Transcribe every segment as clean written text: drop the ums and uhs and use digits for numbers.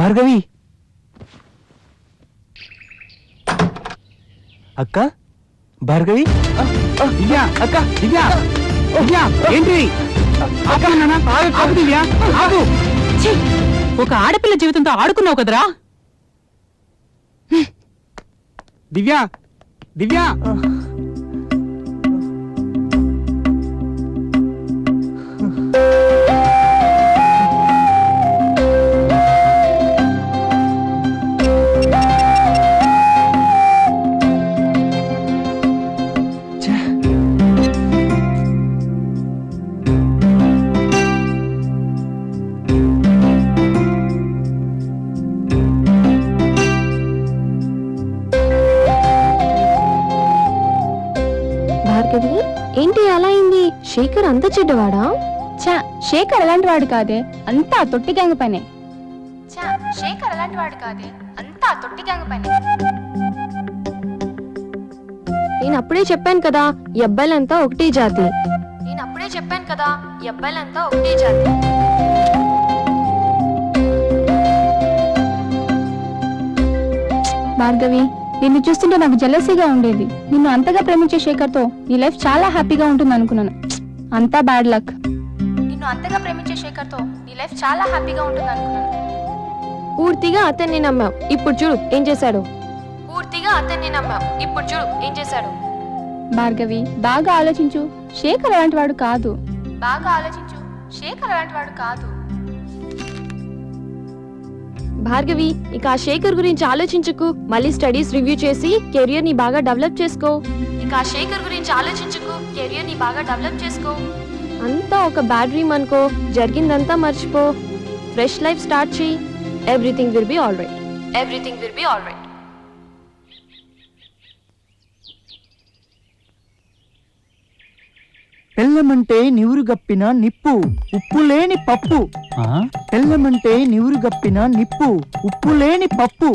భార్గవి అక్క భార్గవి దివ్య అక్క దివ్య దివ్య ఏంటి ఆగు నాన్న, ఆగు దివ్య ఆగు. ఛీ! ఒక ఆడపిల్ల జీవితంతో ఆడుకున్నావు కదరా. దివ్య దివ్య భార్గవి ఏంటి అలా అయింది? శేఖర్ అంత చెడ్డవాడా? చా శేఖర్ అలాంటి వాడు కాదే, అంతా తొట్టి గ్యాంగ్ పనే. శేఖర్ అలాంటి వాడు కాదే, అంతా తొట్టి గ్యాంగ్ పనే. నేను అప్పుడే చెప్పాను కదా ఈ అబ్బాయిలంతా ఒకటే జాతి. భార్గవి, నిన్ను చూస్తుంటే నాకు జెలసీగా ఉండేది. నిన్ను అంతగా ప్రేమించే శేఖర్తో నీ లైఫ్ చాలా హ్యాపీగా ఉంటుంది అనుకున్నాను. అంతా బ్యాడ్ లక్. పూర్తిగా అతన్ని నమ్మావు, ఇప్పుడు చూడు ఏం చేశాడు. భార్గవి, బాగా ఆలోచించు. శేఖర్ అలాంటి వాడు కాదు. భార్గవి, ఇక ఆ శేఖర్ గురించి ఆలోచించకు. మళ్ళీ స్టడీస్ రివ్యూ చేసి కెరియర్ ని బాగా డెవలప్ చేసుకో. అంతా ఒక బ్యాడ్ డ్రీమ్ అనుకో. జరిగిందంతా మర్చిపో. ఫ్రెష్ లైఫ్ స్టార్ట్ చేయి. Everything will be all right. పెళ్ళమంటే నివురు గప్పిన నిప్పు ఉప్పు లేని పప్పు. పెళ్ళమంటే నివురు గప్పిన నిప్పు ఉప్పు లేని పప్పు.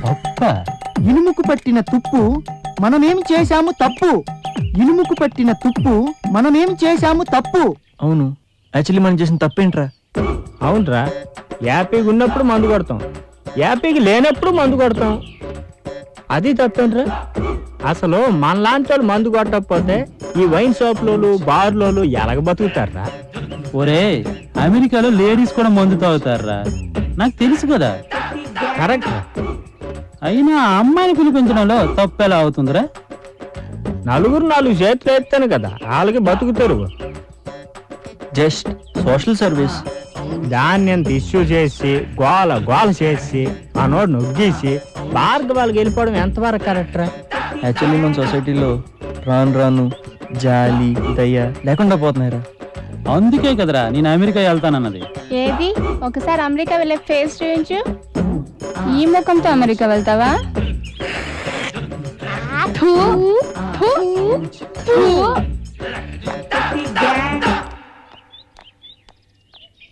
పప్ప ఇనుముకు పట్టిన తుప్పు మనమేం చేశాము తప్పు. ఇనుముకు పట్టిన తుప్పు మనమేం చేశాము తప్పు. అవును, యాక్చువల్లీ మనం చేసిన తప్పేంట్రా? అవునరా, యాపీగా ఉన్నప్పుడు మందు కొడతాం, యాపీకి లేనప్పుడు మందు కొడతాం. అది తప్పేంట్రా? అసలు మనలాంటి వాళ్ళు మందు కొట్టకపోతే ఈ వైన్ షాప్లోలు బార్లోలు ఎలాగ బతుకుతారా? ఒరే, అమెరికాలో లేడీస్ కూడా మందు తాగుతారా? నాకు తెలుసు కదా. కరెక్ట్. అయినా ఆ అమ్మాయిని పిలిపించడంలో తప్పు ఎలా అవుతుందిరా? నలుగురు నాలుగు చేతులు ఎత్తాను కదా, వాళ్ళకి బతుకుతారు. Just social service. దాన్ని ఎంత ఇష్యూ చేసి గోల గోల చేసి ఆ నోడు నొగ్గేసి వాళ్ళకి వెళ్ళిపోవడం ఎంతవరకు కరెక్టరా? యాక్చువల్లీ మన సొసైటీలో రాను రాను జాలి దయ లేకుండా పోతున్నాయిరా. అందుకే కదరా నేను అమెరికా వెళ్తానన్నది. ఏది ఒకసారి అమెరికా వెళ్ళే ఫేస్ చూపించు. ఈ ముఖంతో అమెరికా వెళ్తావా? థూ, థూ, థూ.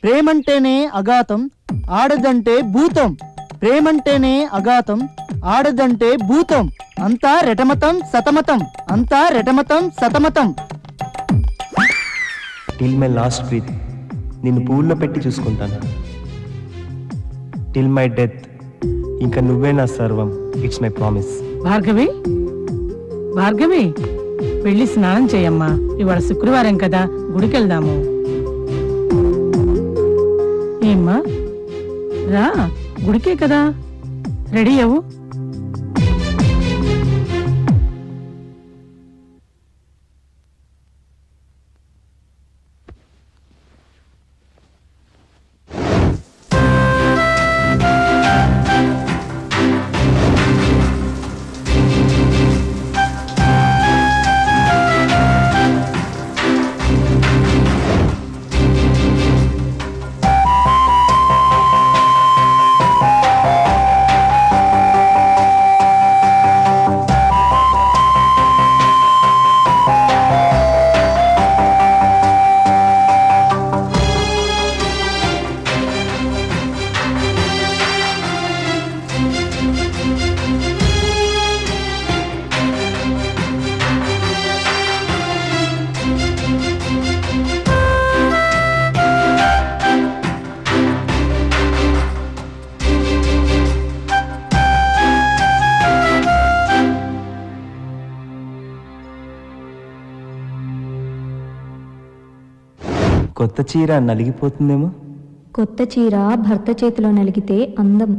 ప్రేమంటేనే అఘాతం, ఆడదంటే భూతం. ప్రేమంటేనే అఘాతం, ఆడదంటే భూతం. అంతా రెటమతం సతమతం, అంతా రెటమతం సతమతం. టిల్ మై లాస్ట్ బ్రీత్ నిన్ను పూల్లో పెట్టి చూసుకుంటాను. టిల్ మై డెత్ ఇంకా నువ్వే నా సర్వం. It's my promise. Bhargavi, Bhargavi, వెళ్ళి స్నానం చేయమ్మా. ఇవాళ శుక్రవారం కదా, గుడికి వెళ్దాము. ఏమ్మా, రా, గుడికే కదా, రెడీ అవ్వు. కొత్త చీర నలిగిపోతుందేమో. కొత్త చీర భర్త చేతిలో నలిగితే అందం.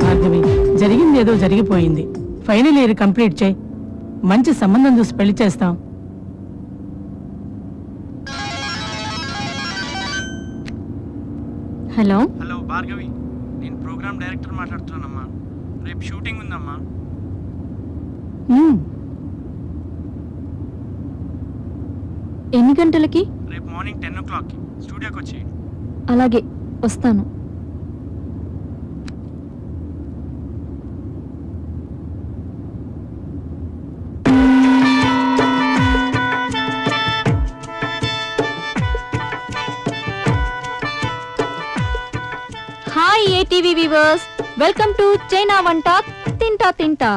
భార్గవి, జరిగింది ఏదో జరిగిపోయింది. ఫైనల్ ఇయర్ కంప్లీట్ చేయి. మంచి సంబంధం చూసి పెళ్లి చేస్తాం. హలో, హలో భార్గవి, నేను ప్రోగ్రామ్ డైరెక్టర్ మాట్లాడుతున్నానమ్మా. రేపు షూటింగ్ ఉందమ్మా. ఎన్ని గంటలకి? రేపు మార్నింగ్ 10 o'clock స్టూడియోకి వచ్చి. అలాగే, వస్తాను. Hi ATV viewers, welcome to China వంట తింటా తింటా.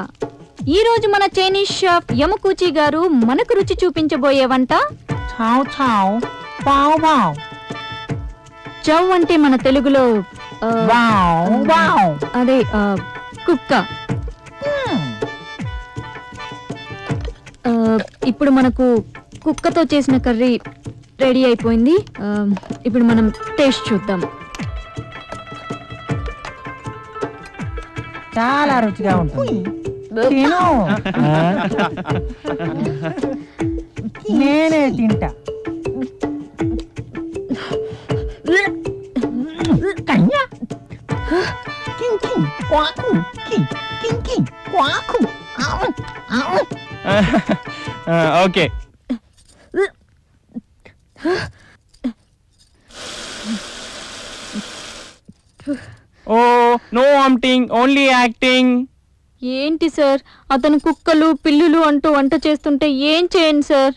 ఈ రోజు మన చైనీస్ షెఫ్ యమకూచి గారు మనకు రుచి చూపించబోయే వంట చావ్ చావ్, వావ్ వావ్, చౌ అంటే మన తెలుగులో వావ్ వావ్. అదే కుక్క. ఇప్పుడు మనకు కుక్కతో చేసిన కర్రీ రెడీ అయిపోయింది. ఇప్పుడు మనం టేస్ట్ చూద్దాం. చాలా రుచిగా ఉంటుంది. తిను. నేనే తింటా. కన్యా. కింగ్ కింగ్ క్వాకు కింగ్ కింగ్ కింగ్ క్వాకు. Okay. Oh no vomiting, only acting. ఏంటి సార్, అతను కుక్కలు పిల్లులు అంటూ వంట చేస్తుంటే ఏం చేయండి సార్?